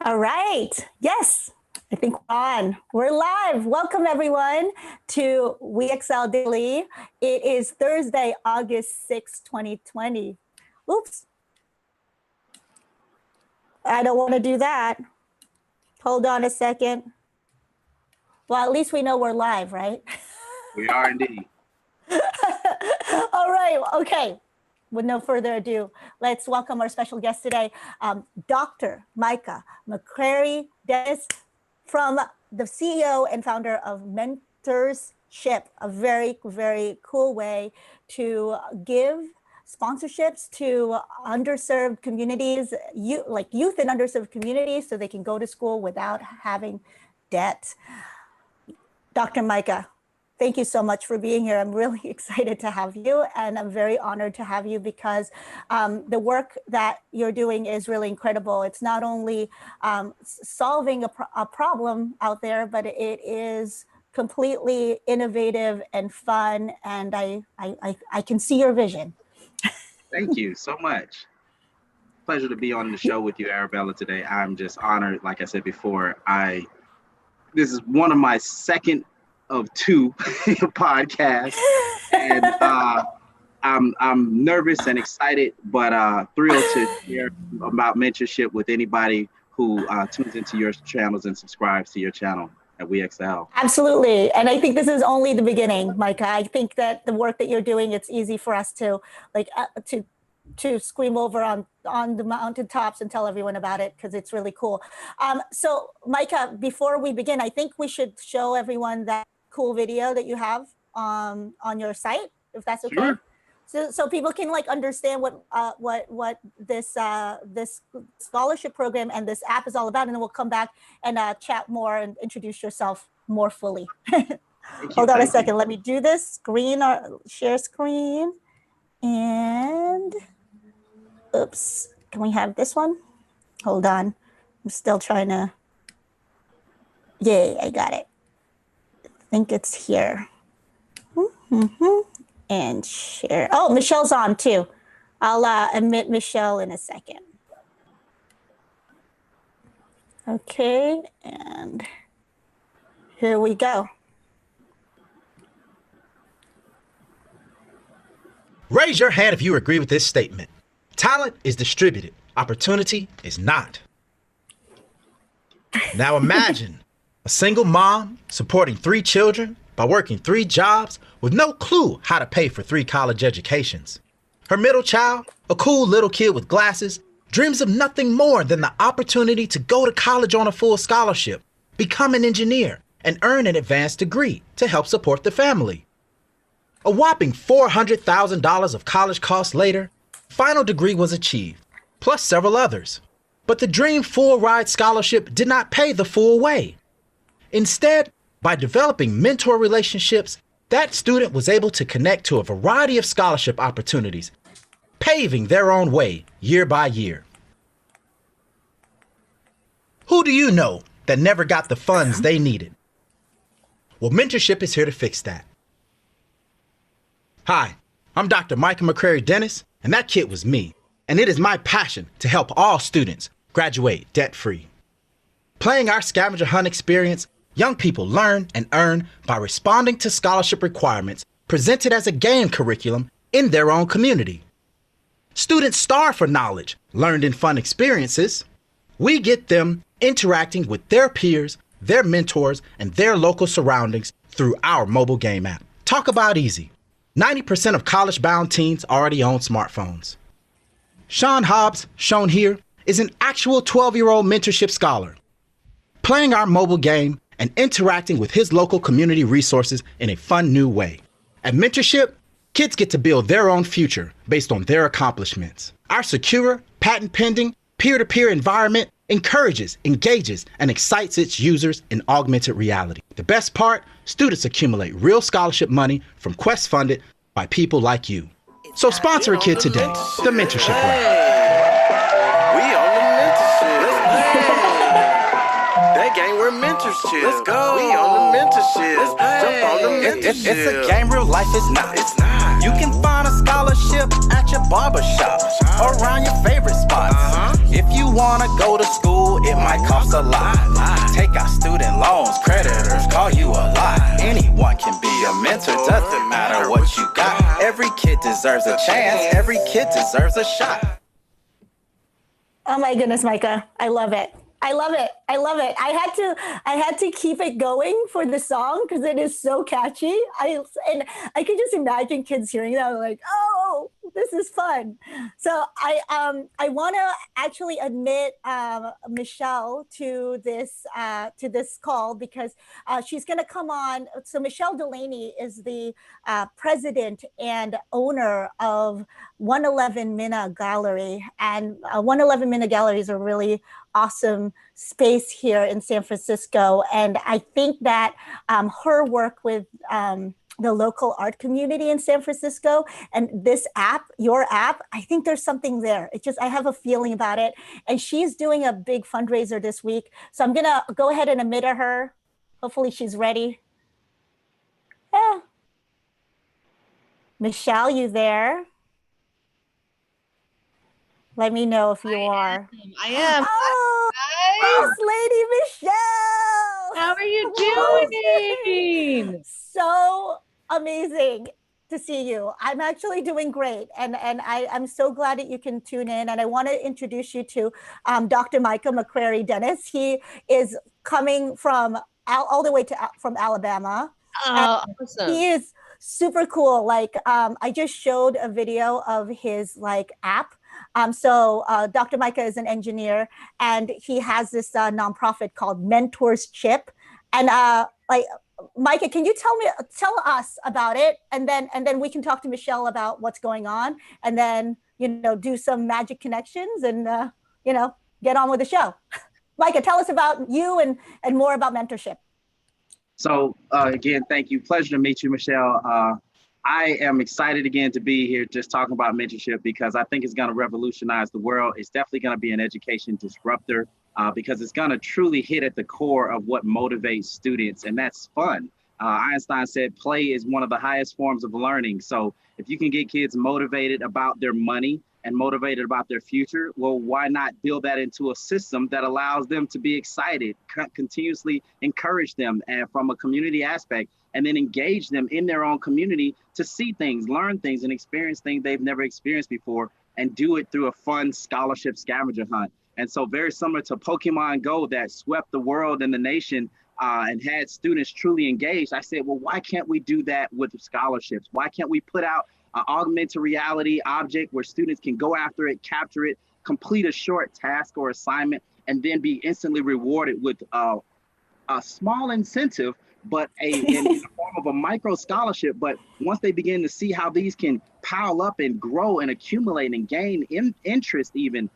All right. Yes, I think we're on. We're live. Welcome, everyone, to eXceL Daily. It is Thursday, August 6, 2020. Oops. I don't want to do that. Hold on a second. Well, at least we know we're live, right? We are indeed. All right. Okay. With no further ado, let's welcome our special guest today, Dr. Micah McCrary-Dennis, from the CEO and founder of Mentorship, a very, very cool way to give sponsorships to underserved communities, youth in underserved communities, so they can go to school without having debt. Dr. Micah, thank you so much for being here. I'm really excited to have you, and I'm very honored to have you because the work that you're doing is really incredible. It's not only solving a problem out there, but it is completely innovative and fun, and I can see your vision. Thank you so much. Pleasure to be on the show with you, Arabella, today. I'm just honored. Like I said before, this is one of my second of two podcasts, and I'm nervous and excited, but thrilled to hear about mentorship with anybody who tunes into your channels and subscribes to your channel at eXceL. Absolutely, and I think this is only the beginning, Micah. I think that the work that you're doing, it's easy for us to to scream over on the mountaintops and tell everyone about it because it's really cool. So Micah, before we begin, I think we should show everyone that cool video that you have on your site, if that's okay. Sure. So people can understand what this this scholarship program and this app is all about, and then we'll come back and chat more and introduce yourself more fully. Hold on a second. Let me do this screen or share screen, and oops, can we have this one? Hold on, I'm still trying to. Yay, I got it. I think it's here. And share. Oh, Michelle's on too. I'll admit Michelle in a second. Okay, and here we go. Raise your hand if you agree with this statement. Talent is distributed, opportunity is not. Now imagine a single mom supporting 3 children by working 3 jobs with no clue how to pay for 3 college educations. Her middle child, a cool little kid with glasses, dreams of nothing more than the opportunity to go to college on a full scholarship, become an engineer, and earn an advanced degree to help support the family. A whopping $400,000 of college costs later, final degree was achieved, plus several others. But the dream full ride scholarship did not pay the full way. Instead, by developing mentor relationships, that student was able to connect to a variety of scholarship opportunities, paving their own way year by year. Who do you know that never got the funds they needed? Well, Mentorship is here to fix that. Hi, I'm Dr. Micah McCrary-Dennis, and that kid was me, and it is my passion to help all students graduate debt-free. Playing our scavenger hunt experience, young people learn and earn by responding to scholarship requirements presented as a game curriculum in their own community. Students starve for knowledge learned in fun experiences. We get them interacting with their peers, their mentors, and their local surroundings through our mobile game app. Talk about easy. 90% of college-bound teens already own smartphones. Sean Hobbs, shown here, is an actual 12-year-old mentorship scholar. Playing our mobile game and interacting with his local community resources in a fun new way. At Mentorship, kids get to build their own future based on their accomplishments. Our secure, patent-pending, peer-to-peer environment encourages, engages, and excites its users in augmented reality. The best part, students accumulate real scholarship money from quests funded by people like you. So sponsor a kid today, the Mentorship way. Game where mentors chill. Let's go. We on the mentorship. Let's jump on the mentorship. It's a game real life is not. It's not. You can find a scholarship at your barbershop or around your favorite spots. If you wanna go to school, it might cost a lot. Take out student loans, creditors call you a lot. Anyone can be a mentor, doesn't matter what you got. Every kid deserves a chance, every kid deserves a shot. Oh my goodness, Micah. I love it. I love it. I love it. I had to keep it going for the song because it is so catchy. And I can just imagine kids hearing that like, oh, this is fun. So I want to actually admit Michelle to this call because she's going to come on. So Michelle Delaney is the president and owner of 111 Minna Gallery, and 111 Minna Gallery is a really awesome space here in San Francisco. And I think that her work with the local art community in San Francisco and this app, your app, I think there's something there. I have a feeling about it. And she's doing a big fundraiser this week. So I'm gonna go ahead and admit her. Hopefully she's ready. Yeah. Michelle, you there? Let me know if you are. I am. Oh, Hi. Miss Lady Michelle. How are you doing? So amazing to see you. I'm actually doing great. And I'm so glad that you can tune in. And I want to introduce you to Dr. Micah McCrary-Dennis. He is coming from all the way from Alabama. Oh, awesome. He is super cool. Like I just showed a video of his like app. So Dr. Micah is an engineer, and he has this nonprofit called Mentorship. And like, Micah, can you tell us about it, and then we can talk to Michelle about what's going on, and then do some magic connections, and get on with the show. Micah, tell us about you and more about Mentorship. So again, thank you. Pleasure to meet you, Michelle. I am excited again to be here just talking about mentorship because I think it's going to revolutionize the world. It's definitely going to be an education disruptor because it's going to truly hit at the core of what motivates students, and that's fun. Einstein said play is one of the highest forms of learning. So if you can get kids motivated about their money and motivated about their future, well, why not build that into a system that allows them to be excited, continuously encourage them and from a community aspect, and then engage them in their own community to see things, learn things, and experience things they've never experienced before, and do it through a fun scholarship scavenger hunt. And so very similar to Pokemon Go that swept the world and the nation and had students truly engaged, I said, well, why can't we do that with scholarships? Why can't we put out an augmented reality object where students can go after it, capture it, complete a short task or assignment, and then be instantly rewarded with a small incentive, but in the form of a micro scholarship. But once they begin to see how these can pile up and grow and accumulate and gain interest even,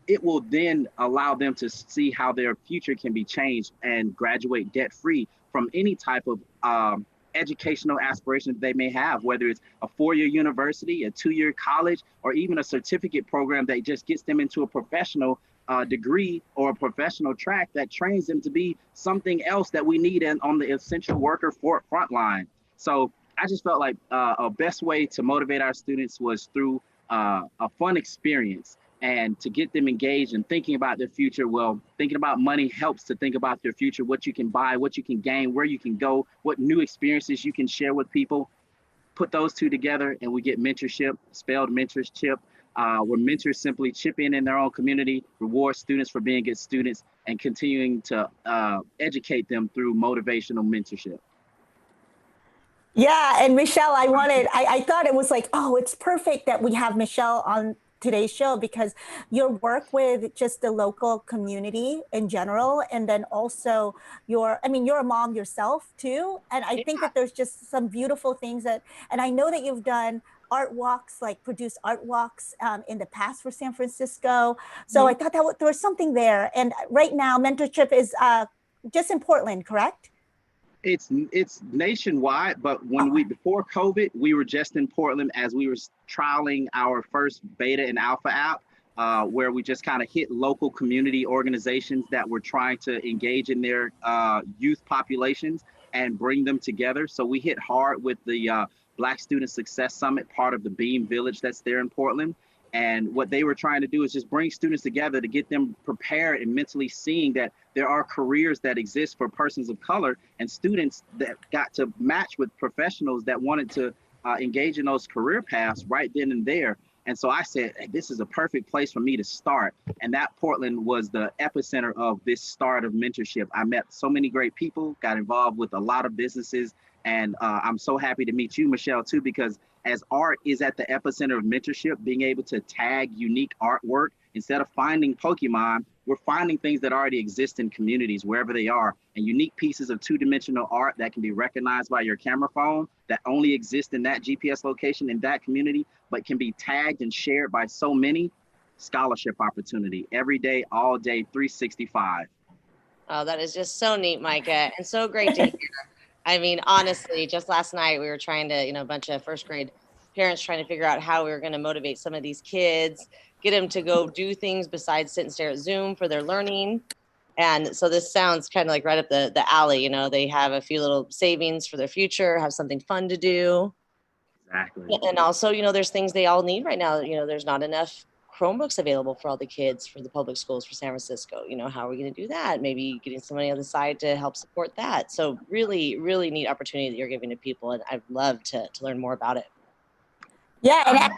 it will then allow them to see how their future can be changed and graduate debt-free from any type of educational aspirations they may have, whether it's a 4-year university, a 2-year college, or even a certificate program that just gets them into a professional degree or a professional track that trains them to be something else that we need on the essential worker front line. So I just felt like a best way to motivate our students was through a fun experience and to get them engaged and thinking about their future. Well, thinking about money helps to think about their future, what you can buy, what you can gain, where you can go, what new experiences you can share with people. Put those two together and we get mentorship, spelled mentorship, where mentors simply chip in their own community, reward students for being good students, and continuing to educate them through motivational mentorship. Yeah, and Michelle, I thought it was like, oh, it's perfect that we have Michelle on today's show because your work with just the local community in general, and then also you're a mom yourself too. And I think that there's just some beautiful things and I know that you've done art walks, like produced art walks in the past for San Francisco. So I thought that there was something there. And right now, mentorship is just in Portland, correct? It's nationwide, but before COVID, we were just in Portland as we were trialing our first beta and alpha app, where we just kind of hit local community organizations that were trying to engage in their youth populations and bring them together. So we hit hard with the Black Student Success Summit, part of the Beam Village that's there in Portland. And what they were trying to do is just bring students together to get them prepared and mentally seeing that there are careers that exist for persons of color, and students that got to match with professionals that wanted to engage in those career paths right then and there. And so I said, hey, this is a perfect place for me to start. And that Portland was the epicenter of this start of mentorship. I met so many great people, got involved with a lot of businesses. And I'm so happy to meet you, Michelle, too, because as art is at the epicenter of mentorship, being able to tag unique artwork, instead of finding Pokemon, we're finding things that already exist in communities, wherever they are, and unique pieces of two-dimensional art that can be recognized by your camera phone that only exist in that GPS location in that community, but can be tagged and shared by so many. Scholarship opportunity every day, all day, 365. Oh, that is just so neat, Micah, and so great to hear. I mean, honestly, just last night we were trying to, a bunch of first grade parents trying to figure out how we were going to motivate some of these kids, get them to go do things besides sit and stare at Zoom for their learning. And so this sounds kind of like right up the alley. They have a few little savings for their future, have something fun to do. Exactly. And also, there's things they all need right now. There's not enough Chromebooks available for all the kids for the public schools for San Francisco. How are we going to do that? Maybe getting somebody on the side to help support that. So really, really neat opportunity that you're giving to people. And I'd love to learn more about it. Yeah. And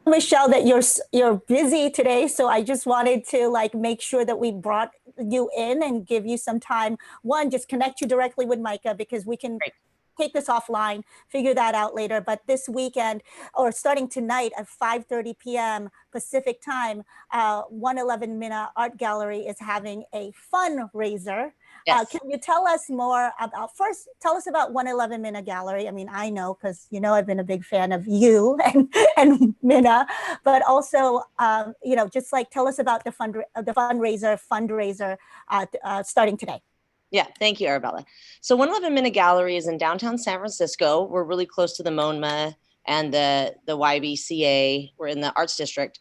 Michelle, that you're busy today. So I just wanted to make sure that we brought you in and give you some time. One, just connect you directly with Micah, because we can take this offline, figure that out later. But this weekend, or starting tonight at 5:30 p.m. Pacific time, 111 Minna Art Gallery is having a fundraiser. Yes. Can you tell us more about, first, tell us about 111 Minna Gallery. I mean, I know, because I've been a big fan of you and Minna, but also, just tell us about the fundraiser starting today. Yeah, thank you, Arabella. So 111 Minna Gallery is in downtown San Francisco. We're really close to the MoMA and the YBCA. We're in the Arts District.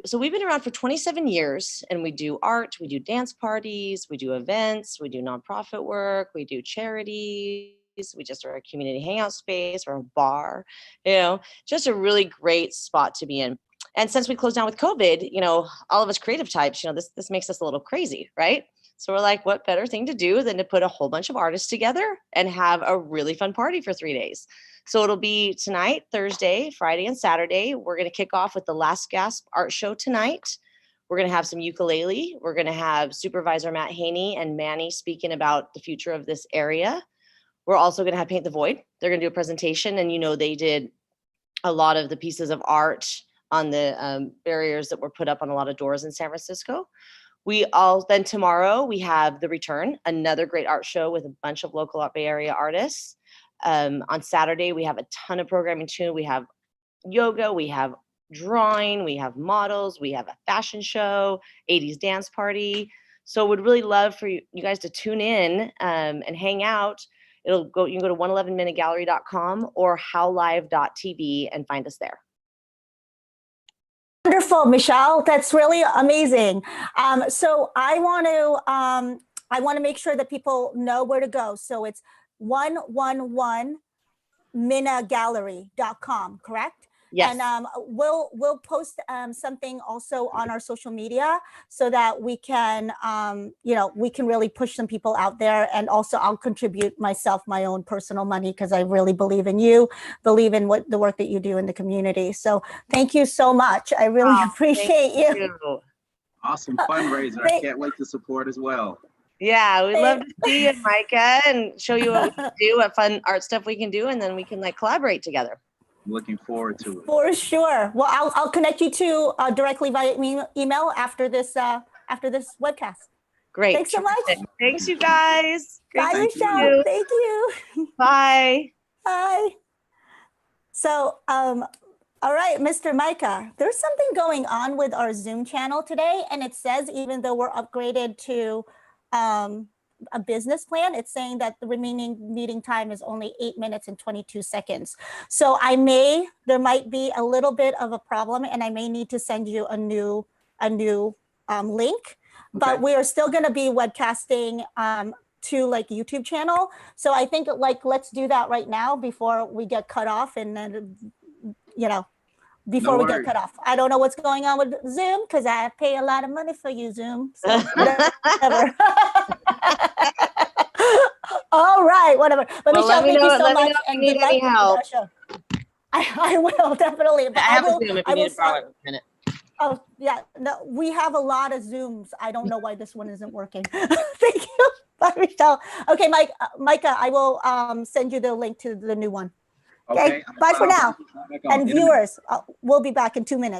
So we've been around for 27 years, and we do art, we do dance parties, we do events, we do nonprofit work, we do charities. We just are a community hangout space or a bar, just a really great spot to be in. And since we closed down with COVID, all of us creative types, this makes us a little crazy, right? So we're like, what better thing to do than to put a whole bunch of artists together and have a really fun party for 3 days. So it'll be tonight, Thursday, Friday, and Saturday. We're going to kick off with the Last Gasp art show tonight. We're going to have some ukulele. We're going to have Supervisor Matt Haney and Manny speaking about the future of this area. We're also going to have Paint the Void. They're going to do a presentation, and they did a lot of the pieces of art on the barriers that were put up on a lot of doors in San Francisco. Then tomorrow we have The Return, another great art show with a bunch of local Bay Area artists. On Saturday, we have a ton of programming too. We have yoga, we have drawing, we have models, we have a fashion show, 80s dance party. So would really love for you guys to tune in and hang out. You can go to 111minagallery.com or howlive.tv and find us there. Wonderful, Michelle. That's really amazing. So I want to make sure that people know where to go. So it's 111minagallery.com, correct? Yes. And we'll post something also on our social media so that we can we can really push some people out there. And also I'll contribute my own personal money, because I really believe in you, believe in the work that you do in the community. So thank you so much. I really appreciate you. Awesome fundraiser. I can't wait to support as well. Yeah, we'd love to see you, Micah, and show you what we can do, what fun art stuff we can do, and then we can collaborate together. Looking forward to it. For sure. Well, I'll connect you to directly via email after this webcast. Great. Thanks so much. Thanks, you guys. Bye, Michelle. Thank you. Bye. Bye. So, all right, Mr. Micah, there's something going on with our Zoom channel today, and it says even though we're upgraded to a business plan, it's saying that the remaining meeting time is only 8 minutes and 22 seconds. So there might be a little bit of a problem, and I may need to send you a new link, but we are still going to be webcasting to like YouTube channel. So I think like, let's do that right now before we get cut off, and then, you know, before we get cut off. I don't know what's going on with Zoom because I pay a lot of money for you, Zoom. So whatever. All right, whatever. But Well, Michelle, thank you so much, and good luck with help. our show. I will definitely. But I have a Zoom if you need to borrow it in a minute. Oh yeah, no, we have a lot of Zooms. I don't know why this one isn't working. Thank you. Bye, Michelle. Okay, Micah, I will send you the link to the new one. Okay, bye for now. And viewers, we'll be back in 2 minutes.